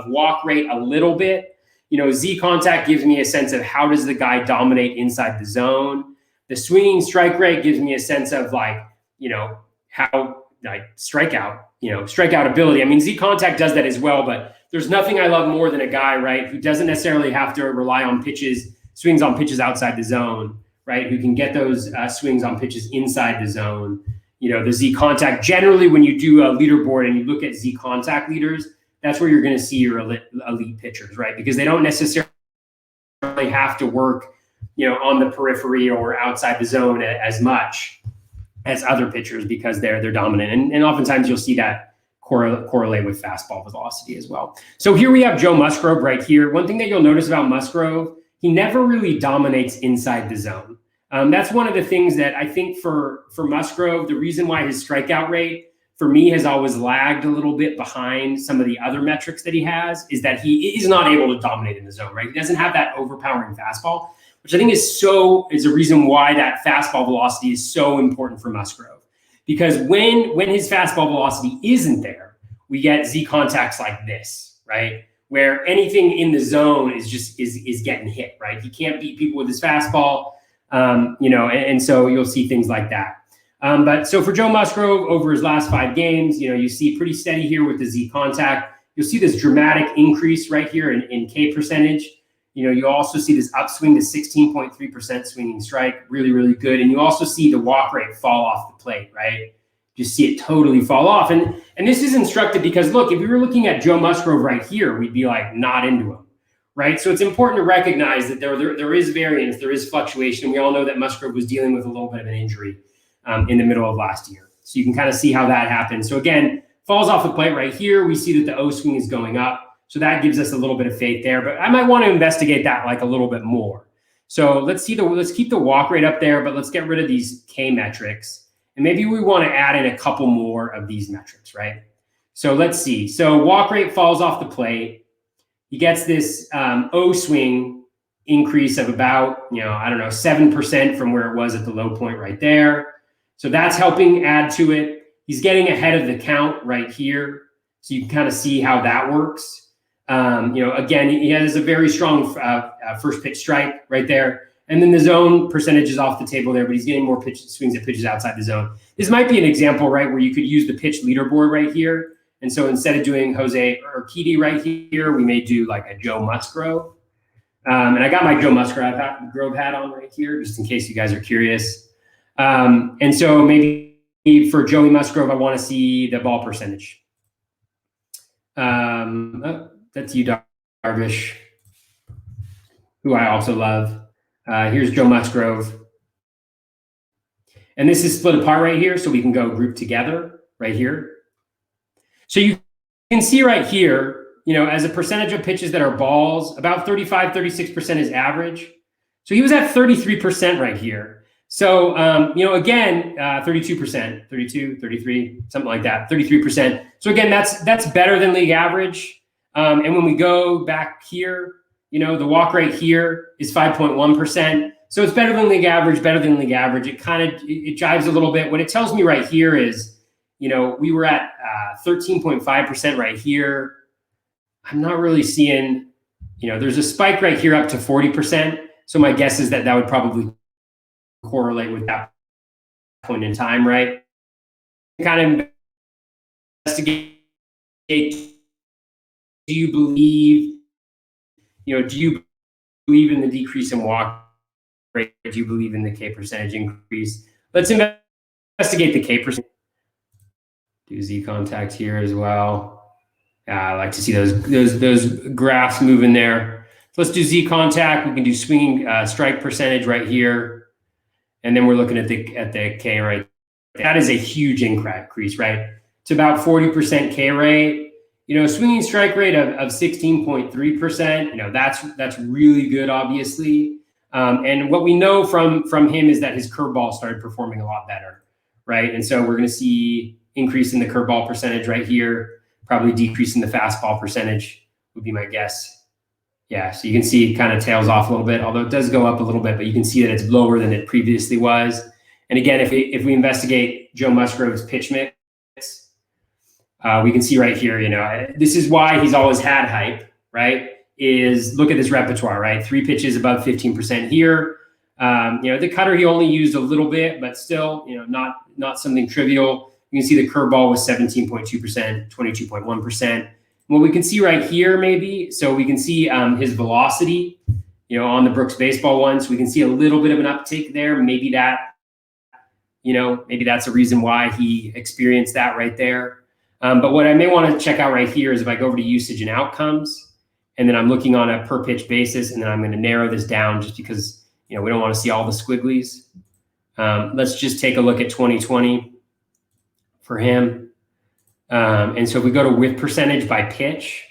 walk rate a little bit. Z contact gives me a sense of how does the guy dominate inside the zone. The swinging strike rate gives me a sense of how strikeout ability. I mean, Z contact does that as well, but there's nothing I love more than a guy, right, who doesn't necessarily have to rely on swings on pitches outside the zone, right, who can get those swings on pitches inside the zone. The Z contact, generally when you do a leaderboard and you look at Z contact leaders, that's where you're going to see your elite pitchers, right, because they don't necessarily have to work, on the periphery or outside the zone as much as other pitchers, because they're dominant. And oftentimes you'll see that correlate with fastball velocity as well. So here we have Joe Musgrove right here. One thing that you'll notice about Musgrove, he never really dominates inside the zone. That's one of the things that I think for Musgrove, the reason why his strikeout rate for me has always lagged a little bit behind some of the other metrics that he has, is that he is not able to dominate in the zone, right? He doesn't have that overpowering fastball, which I think is a reason why that fastball velocity is so important for Musgrove. Because when his fastball velocity isn't there, we get Z contacts like this, right? Where anything in the zone is getting hit, right? He can't beat people with his fastball, and so you'll see things like that. But so for Joe Musgrove over his last 5 games, you see pretty steady here with the Z contact. You'll see this dramatic increase right here in K percentage. You also see this upswing to 16.3% swinging strike, really, really good. And you also see the walk rate fall off the plate, right? You see it totally fall off. And this is instructive because, look, if we were looking at Joe Musgrove right here, we'd be like not into him, right? So it's important to recognize that there is variance, there is fluctuation. We all know that Musgrove was dealing with a little bit of an injury in the middle of last year. So you can kind of see how that happened. So again, falls off the plate right here. We see that the O swing is going up. So that gives us a little bit of faith there, but I might want to investigate that like a little bit more. So let's keep the walk rate up there, but let's get rid of these K metrics. And maybe we want to add in a couple more of these metrics, right? So let's see. So walk rate falls off the plate. He gets this O swing increase of about, I don't know, 7% from where it was at the low point right there. So that's helping add to it. He's getting ahead of the count right here. So you can kind of see how that works. Again, he has a very strong first pitch strike right there. And then the zone percentage is off the table there, but he's getting more swings at pitches outside the zone. This might be an example, right, where you could use the pitch leaderboard right here. And so instead of doing Jose Urquidy right here, we may do like a Joe Musgrove. And I got my Joe Musgrove hat on right here, just in case you guys are curious. And so maybe for Joey Musgrove, I want to see the ball percentage. That's you, Darvish, who I also love. Here's Joe Musgrove. And this is split apart right here, so we can go group together right here. So you can see right here, as a percentage of pitches that are balls, about 35, 36% is average. So he was at 33% right here. So, again, 32%, 32, 33, something like that, 33%. So again, that's better than league average. And when we go back here, the walk rate here is 5.1%. So it's better than league average, It it jives a little bit. What it tells me right here is, we were at 13.5% right here. I'm not really seeing, there's a spike right here up to 40%. So my guess is that would probably correlate with that point in time, right? Kind of investigate, do you believe in the decrease in walk rate? Do you believe in the K percentage increase? Let's investigate the K percentage. Do Z contact here as well. I like to see those graphs moving there. So let's do Z contact. We can do swinging strike percentage right here. And then we're looking at the K rate. That is a huge increase, right? It's about 40% K rate. Swinging strike rate of 16.3%. That's really good, obviously. And what we know from him is that his curveball started performing a lot better, right? And so we're going to see increase in the curveball percentage right here, probably decrease in the fastball percentage would be my guess. Yeah, so you can see it kind of tails off a little bit, although it does go up a little bit, but you can see that it's lower than it previously was. And again, if we investigate Joe Musgrove's pitch mix, we can see right here, this is why he's always had hype, right? Is look at this repertoire, right? 3 pitches above 15% here. The cutter he only used a little bit, but still, not something trivial. You can see the curveball was 17.2%, 22.1%. What we can see right here, maybe, so we can see his velocity, on the Brooks baseball one. So we can see a little bit of an uptick there. Maybe that's a reason why he experienced that right there. But what I may want to check out right here is if I go over to usage and outcomes, and then I'm looking on a per pitch basis, and then I'm going to narrow this down just because, we don't want to see all the squigglies. Let's just take a look at 2020 for him. And so if we go to whiff percentage by pitch,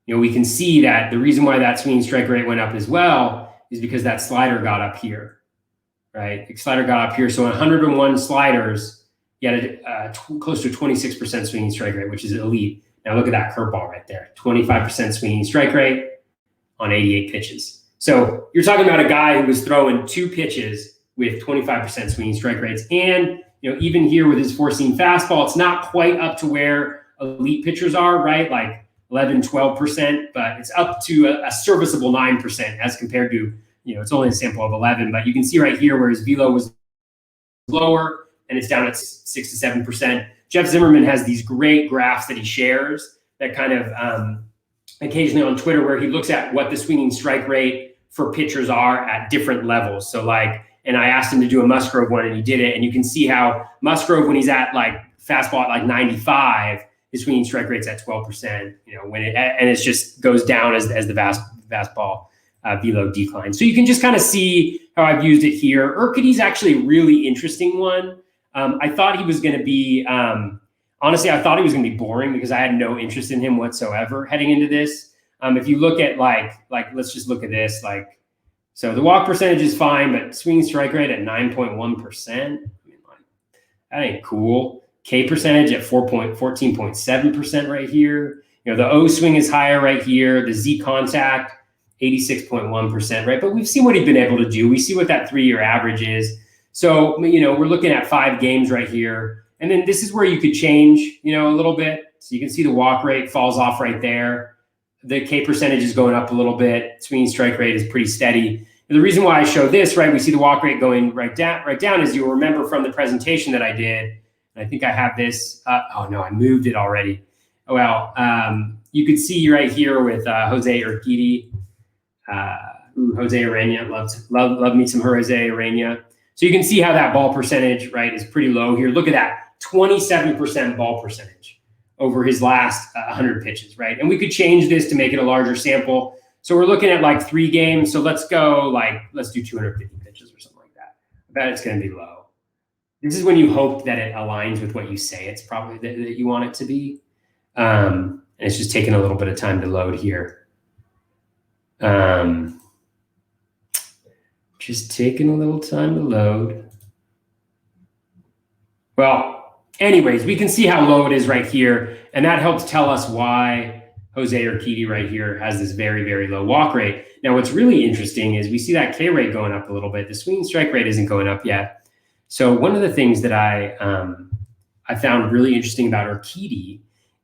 we can see that the reason why that swinging strike rate went up as well is because that slider got up here, right? The slider got up here. So 101 sliders, you had close to 26% swinging strike rate, which is elite. Now look at that curveball right there, 25% swinging strike rate on 88 pitches. So you're talking about a guy who was throwing 2 pitches with 25% swinging strike rates. And, even here with his 4-seam fastball, it's not quite up to where elite pitchers are, right? Like 11, 12%, but it's up to a serviceable 9% as compared to, it's only a sample of 11, but you can see right here where his velo was lower and it's down at 6 to 7%. Jeff Zimmerman has these great graphs that he shares that kind of occasionally on Twitter where he looks at what the swinging strike rate for pitchers are at different levels. So and I asked him to do a Musgrove one and he did it. And you can see how Musgrove, when he's at fastball at 95, his swinging strike rate's at 12%, and it just goes down as the fastball velo declines. So you can just kind of see how I've used it here. Urquidy's actually a really interesting one. I thought he was going to be on honestly, I thought he was going to be boring because I had no interest in him whatsoever heading into this. If you look at like let's just look at this. So the walk percentage is fine, but swinging strike rate at 9.1%. I mean, that ain't cool. K percentage at 14.7% right here. The O swing is higher right here. The Z contact, 86.1%, right? But we've seen what he's been able to do. We see what that 3-year average is. So, we're looking at 5 games right here. And then this is where you could change, a little bit. So you can see the walk rate falls off right there. The K percentage is going up a little bit. Swinging strike rate is pretty steady. And the reason why I show this, right, we see the walk rate going right down, as you'll remember from the presentation that I did. I think I have this. Oh, no, I moved it already. Well, you could see right here with Jose Urquidy. Jose Urena, love me some Jose Urena. So you can see how that ball percentage, right, is pretty low here. Look at that, 27% ball percentage over his last 100 pitches, right? And we could change this to make it a larger sample. So we're looking at 3 games. So let's go let's do 250 pitches or something like that. I bet it's going to be low. This is when you hope that it aligns with what you say it's probably that you want it to be. And it's just taking a little bit of time to load here. Just taking a little time to load. Well, anyways, we can see how low it is right here. And that helps tell us why Jose Urquidy right here has this very, very low walk rate. Now, what's really interesting is we see that K rate going up a little bit. The swinging strike rate isn't going up yet. So one of the things that I found really interesting about Urquidy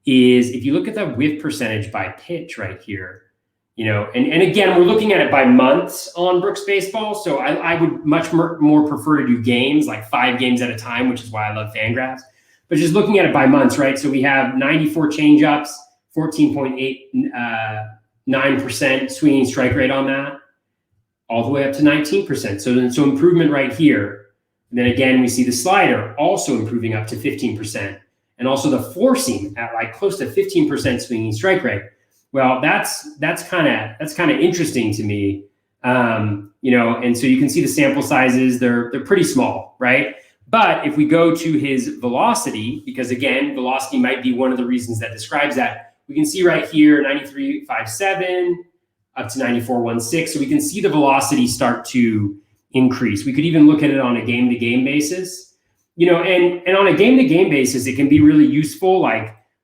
is if you look at the whiff percentage by pitch right here, and again, we're looking at it by months on Brooks Baseball. So I would much more prefer to do games, 5 games at a time, which is why I love Fangraphs. But just looking at it by months, right? So we have 94 changeups, 14.89% swinging strike rate on that, all the way up to 19%. So improvement right here. And then again, we see the slider also improving up to 15%. And also the four seam at close to 15% swinging strike rate. Well, that's kind of interesting to me, and so you can see the sample sizes; they're pretty small, right? But if we go to his velocity, because again, velocity might be one of the reasons that describes that, we can see right here 93.57 up to 94.16. So we can see the velocity start to increase. We could even look at it on a game-to-game basis, and on a game-to-game basis, it can be really useful,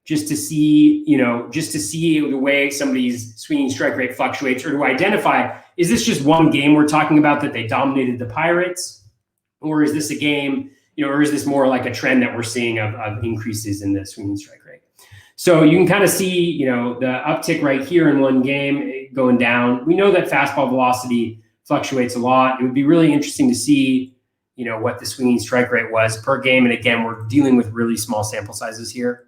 just to see the way somebody's swinging strike rate fluctuates, or to identify, is this just one game we're talking about that they dominated the Pirates? Or is this a game, or is this more like a trend that we're seeing of increases in the swinging strike rate? So you can kind of see, the uptick right here in one game going down. We know that fastball velocity fluctuates a lot. It would be really interesting to see, what the swinging strike rate was per game. And again, we're dealing with really small sample sizes here.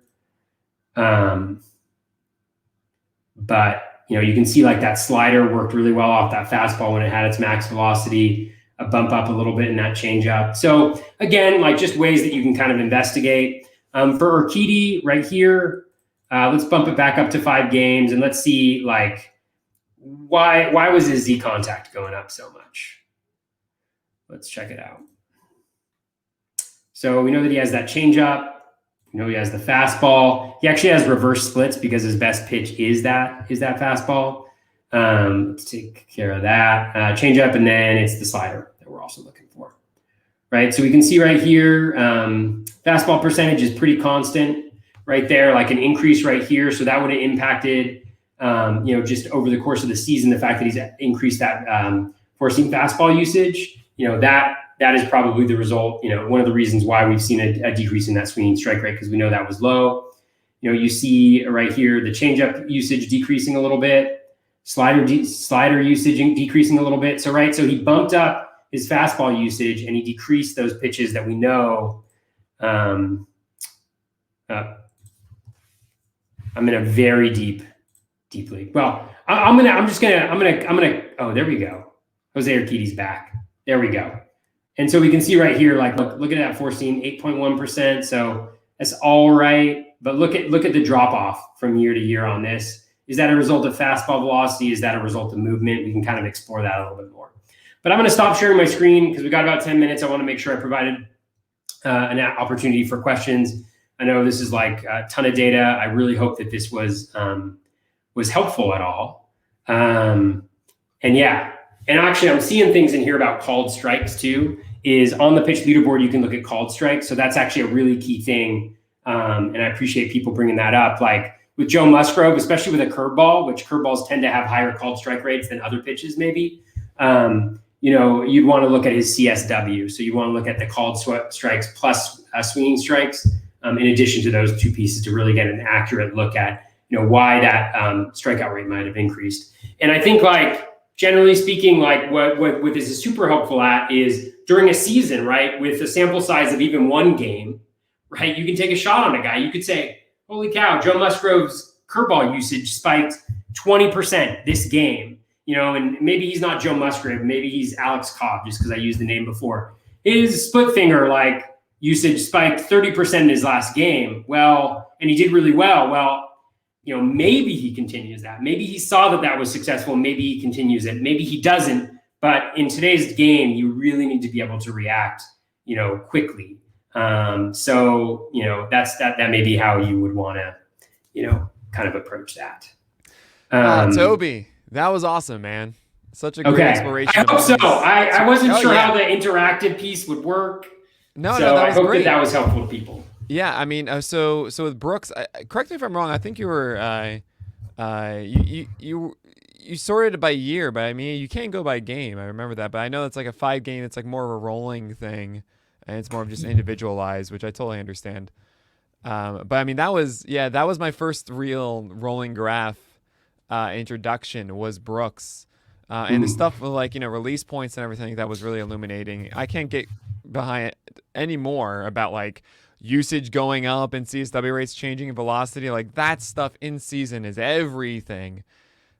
But you can see that slider worked really well off that fastball when it had its max velocity, a bump up a little bit in that changeup. So again, just ways that you can kind of investigate. For Urquidy right here, let's bump it back up to 5 games and let's see why was his Z contact going up so much? Let's check it out. So we know that he has that changeup. He has the fastball. He actually has reverse splits because his best pitch is that fastball. Let's take care of that. Changeup, and then it's the slider that we're also looking for, right? So we can see right here, fastball percentage is pretty constant right there, an increase right here. So that would have impacted, just over the course of the season, the fact that he's increased that four-seam fastball usage. That is probably the result, one of the reasons why we've seen a decrease in that swinging strike rate, because we know that was low. You see right here the changeup usage decreasing a little bit, slider usage decreasing a little bit. So he bumped up his fastball usage and he decreased those pitches that we know. I'm in a very deep league. Well, oh, there we go. Jose Urquidy's back. There we go. And so we can see right here, look at that four seam, 8.1%. So that's all right. But look at the drop off from year to year on this. Is that a result of fastball velocity? Is that a result of movement? We can kind of explore that a little bit more. But I'm going to stop sharing my screen because we got about 10 minutes. I want to make sure I provided an opportunity for questions. I know this is like a ton of data. I really hope that this was helpful at all. And yeah, and actually I'm seeing things in here about called strikes too. Is on the pitch leaderboard, you can look at called strikes. So that's actually a really key thing. And I appreciate people bringing that up. Like with Joe Musgrove, especially with a curveball, which curveballs tend to have higher called strike rates than other pitches maybe. You'd want to look at his CSW. So you want to look at the called strikes plus swinging strikes in addition to those two pieces to really get an accurate look at, why that strikeout rate might have increased. And I think like, generally speaking, like what this is super helpful at is during a season, right, with a sample size of even one game, right, you can take a shot on a guy. You could say, holy cow, Joe Musgrove's curveball usage spiked 20% this game, and maybe he's not Joe Musgrove, maybe he's Alex Cobb, just because I used the name before. His split finger, like, usage spiked 30% in his last game. Well, and he did really well. Well, maybe he continues that. Maybe he saw that was successful. Maybe he continues it. Maybe he doesn't. But in today's game, you really need to be able to react, quickly. So that may be how you would want to, kind of approach that. Toby, that was awesome, man. Such a great exploration. I hope so. I wasn't sure how the interactive piece would work. No, that was I hope great. that was helpful to people. Yeah, I mean, so with Brooks, correct me if I'm wrong. I think you were you sorted it by year, but I mean, you can't go by game. I remember that, but I know it's like a 5-game. It's like more of a rolling thing, and it's more of just individualized, which I totally understand. But I mean, that was my first real rolling graph introduction was Brooks, and the stuff with like release points and everything that was really illuminating. I can't get behind it anymore about like usage going up and CSW rates changing and velocity. Like that stuff in season is everything.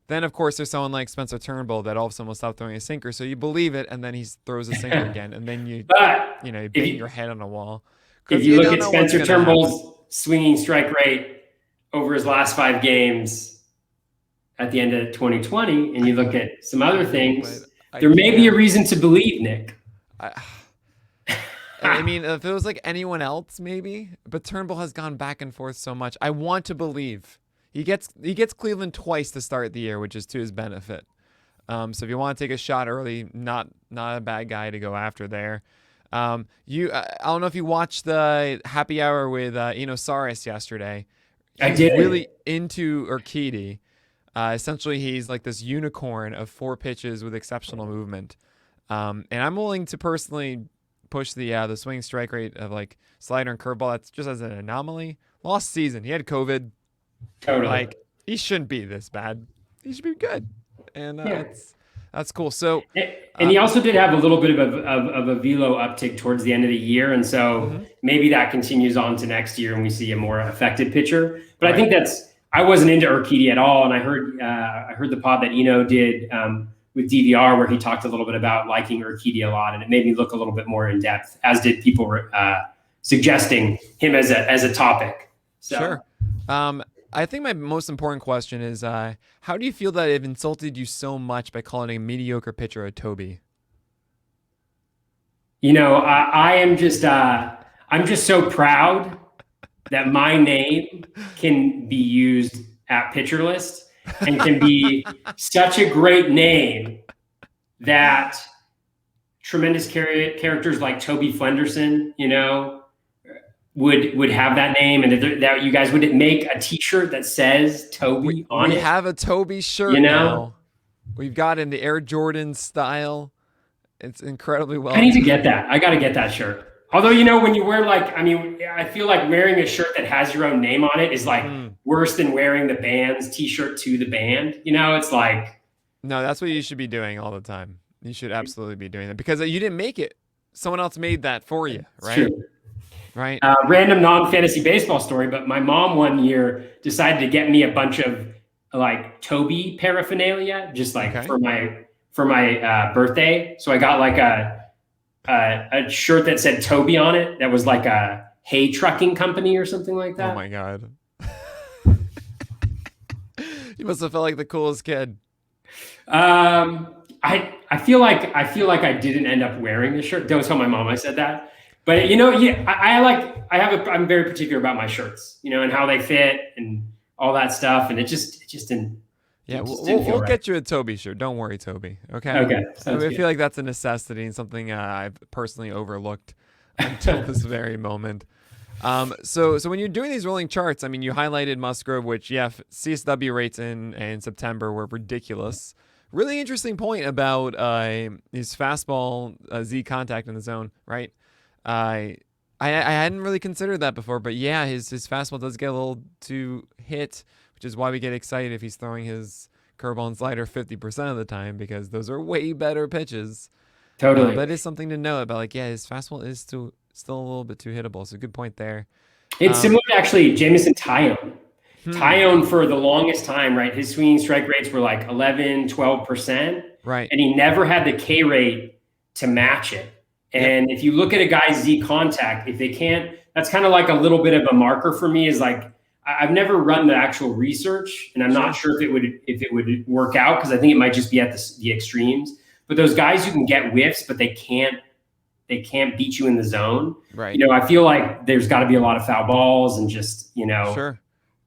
Then of course there's someone like Spencer Turnbull that all of a sudden will stop throwing a sinker, so you believe it, and then he throws a sinker again, and then you bang your head on a wall. If you look at Spencer Turnbull's swinging strike rate over his last 5 games at the end of 2020, and you look at some other things, there may be a reason to believe, Nick. I mean, if it was like anyone else, maybe. But Turnbull has gone back and forth so much. I want to believe he gets Cleveland twice to start the year, which is to his benefit. So if you want to take a shot early, not a bad guy to go after there. I don't know if you watched the happy hour with Inosaurus yesterday. I did. Really into Urquidy. Essentially, he's like this unicorn of 4 pitches with exceptional movement. And I'm willing to personally push the swing strike rate of like slider and curveball. That's just as an anomaly. Lost season. He had COVID. Totally. Like he shouldn't be this bad. He should be good. And that's cool. So, and he also did have a little bit of a velo uptick towards the end of the year, and so maybe that continues on to next year, and we see a more effective pitcher. But I think I wasn't into Urquidy at all, and I heard the pod that Eno did with DVR where he talked a little bit about liking Urquidy a lot, and it made me look a little bit more in depth, as did people suggesting him as a topic. So. Sure. I think my most important question is, how do you feel that it insulted you so much by calling a mediocre pitcher a Toby? I'm just so proud that my name can be used at Pitcher List and can be such a great name that tremendous characters like Toby Flenderson, would have that name, and that you guys would make a T-shirt that says Toby on it. We have a Toby shirt now. We've got in the Air Jordan style. It's incredibly well. I need to get that. I got to get that shirt. Although, when you wear I feel like wearing a shirt that has your own name on it is like worse than wearing the band's T-shirt to the band. It's like. No, that's what you should be doing all the time. You should absolutely be doing that because you didn't make it. Someone else made that for you, right? True. Right. Random non-fantasy baseball story, but my mom one year decided to get me a bunch of like Toby paraphernalia, just like for my birthday. So I got like a shirt that said Toby on it. That was like a hay trucking company or something like that. Oh my God. You must have felt like the coolest kid. I feel like I didn't end up wearing the shirt. Don't tell my mom I said that. But yeah, I'm very particular about my shirts, and how they fit and all that stuff, and it just didn't. Yeah, It just didn't feel we'll right. get you a Toby shirt. Don't worry, Toby. Okay. Okay, sounds I good. feel like that's a necessity and something I've personally overlooked until this very moment. So when you're doing these rolling charts, I mean, you highlighted Musgrove, which CSW rates in September were ridiculous. Really interesting point about his fastball Z contact in the zone, right? I hadn't really considered that before, but yeah, his fastball does get a little too hit, which is why we get excited if he's throwing his curveball and slider 50% of the time, because those are way better pitches. Totally. But it is something to know about, like, yeah, his fastball is still a little bit too hittable. So good point there. It's similar to actually Jamison Tyone. Tyone for the longest time, right? His swinging strike rates were like 11, 12%. Right. And he never had the K rate to match it. And if you look at a guy's Z contact, if they can't, that's kind of like a little bit of a marker for me, is like, I've never run the actual research, and I'm not sure if it would work out, because I think it might just be at the extremes. But those guys who can get whiffs, but they can't beat you in the zone. Right. I feel like there's got to be a lot of foul balls and just, Sure.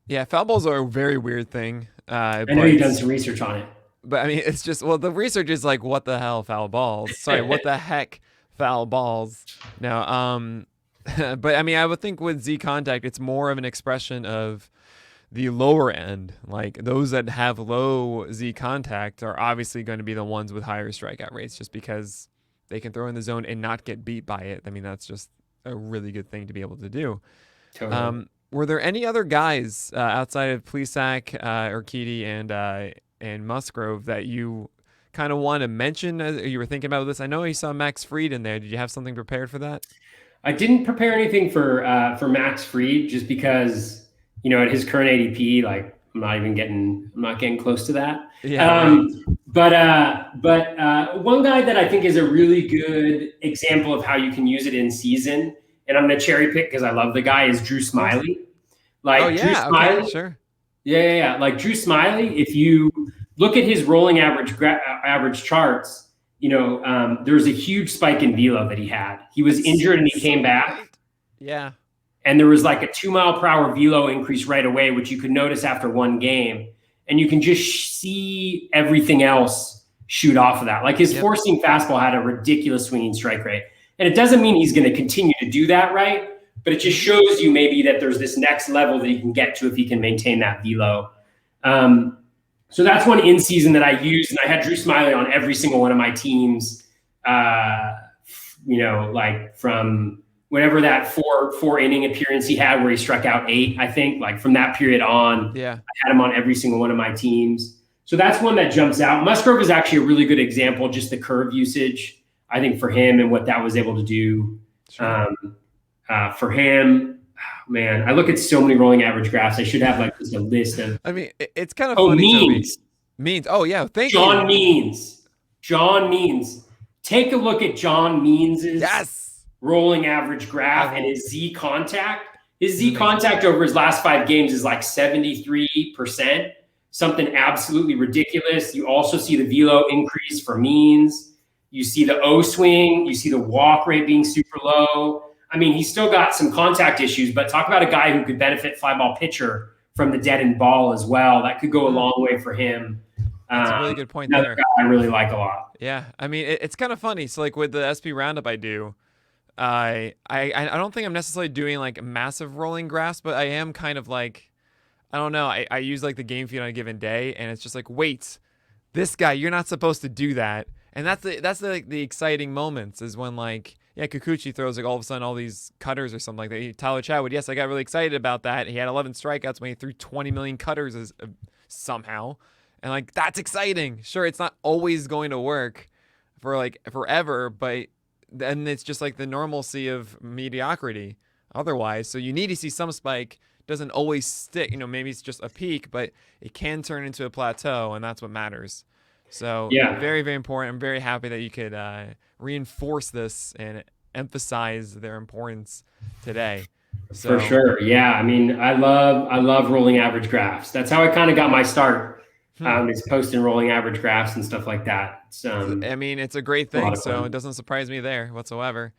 Yeah, foul balls are a very weird thing. I know you've done some research on it. But I mean, it's just, well, the research is like, what the hell, foul balls? Sorry, what the heck, foul balls? Now, but I mean, I would think with Z contact, it's more of an expression of the lower end. Like, those that have low Z contact are obviously going to be the ones with higher strikeout rates, just because they can throw in the zone and not get beat by it. I mean, that's just a really good thing to be able to do. Totally. Were there any other guys outside of Twisak, Urquidy, and Musgrove that you kind of want to mention as you were thinking about this? I know you saw Max Fried in there. Did you have something prepared for that? I didn't prepare anything for Max Fried, just because at his current ADP, like, I'm not getting close to that. Yeah. But one guy that I think is a really good example of how you can use it in season, and I'm going to cherry pick because I love the guy, is Drew Smiley. Like, Drew Smiley, okay, sure. Yeah. Like Drew Smiley, if you look at his rolling average charts, there's a huge spike in velo that he had. He was injured and he came back. Yeah. And there was like a 2 mile per hour velo increase right away, which you could notice after one game. And you can just see everything else shoot off of that. Like, his four seam fastball had a ridiculous swinging strike rate. And it doesn't mean he's going to continue to do that, right? But it just shows you maybe that there's this next level that he can get to if he can maintain that velo. So that's one in season that I used, and I had Drew Smiley on every single one of my teams. Like from whenever that four inning appearance he had where he struck out 8, I think, like from that period on, I had him on every single one of my teams. So that's one that jumps out. Musgrove is actually a really good example, just the curve usage, I think, for him and what that was able to do. For him, man, I look at so many rolling average graphs. I should have like just a list of. I mean, it's kind of funny. Means. Oh yeah, thank you. John Means. Take a look at John Means's rolling average graph and his Z contact. His Z contact over his last 5 games is like 73%. Something absolutely ridiculous. You also see the velo increase for Means. You see the O swing. You see the walk rate being super low. I mean, he's still got some contact issues, but talk about a guy who could benefit fly ball pitcher from the dead end ball as well. That could go a long way for him. That's a really good point there. Guy I really like a lot. Yeah, I mean, it's kind of funny. So like with the SP roundup I do, I don't think I'm necessarily doing like massive rolling graphs, but I am kind of like, I don't know. I use like the game feed on a given day, and it's just like, wait, this guy, you're not supposed to do that. And that's the exciting moments, is when like, Kikuchi throws like all of a sudden all these cutters or something like that. Tyler Chatwood, I got really excited about that. He had 11 strikeouts when he threw 20 million cutters somehow. And like, that's exciting. Sure, it's not always going to work for like forever, but then it's just like the normalcy of mediocrity otherwise. So you need to see some spike. Doesn't always stick. Maybe it's just a peak, but it can turn into a plateau, and that's what matters. So very, very important. I'm very happy that you could reinforce this and emphasize their importance today. So, for sure. Yeah. I mean, I love rolling average graphs. That's how I kind of got my start. Is posting rolling average graphs and stuff like that. I mean, it's a great thing. So it doesn't surprise me there whatsoever.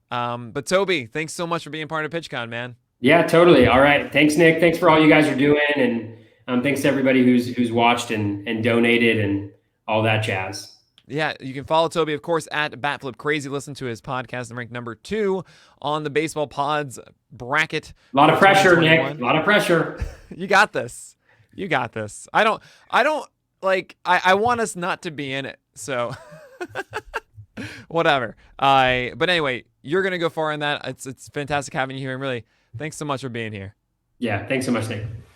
But Toby, thanks so much for being part of PitchCon, man. Yeah, totally. All right. Thanks, Nick. Thanks for all you guys are doing, and thanks to everybody who's watched and donated and all that jazz. Yeah, you can follow Toby, of course, at Batflip Crazy. Listen to his podcast and ranked number 2 on the Baseball Pods bracket. A lot of pressure, Nick. A lot of pressure. You got this. You got this. I don't like. I want us not to be in it. So whatever. But anyway, you're gonna go far in that. It's fantastic having you here, and really, thanks so much for being here. Yeah. Thanks so much, Nick.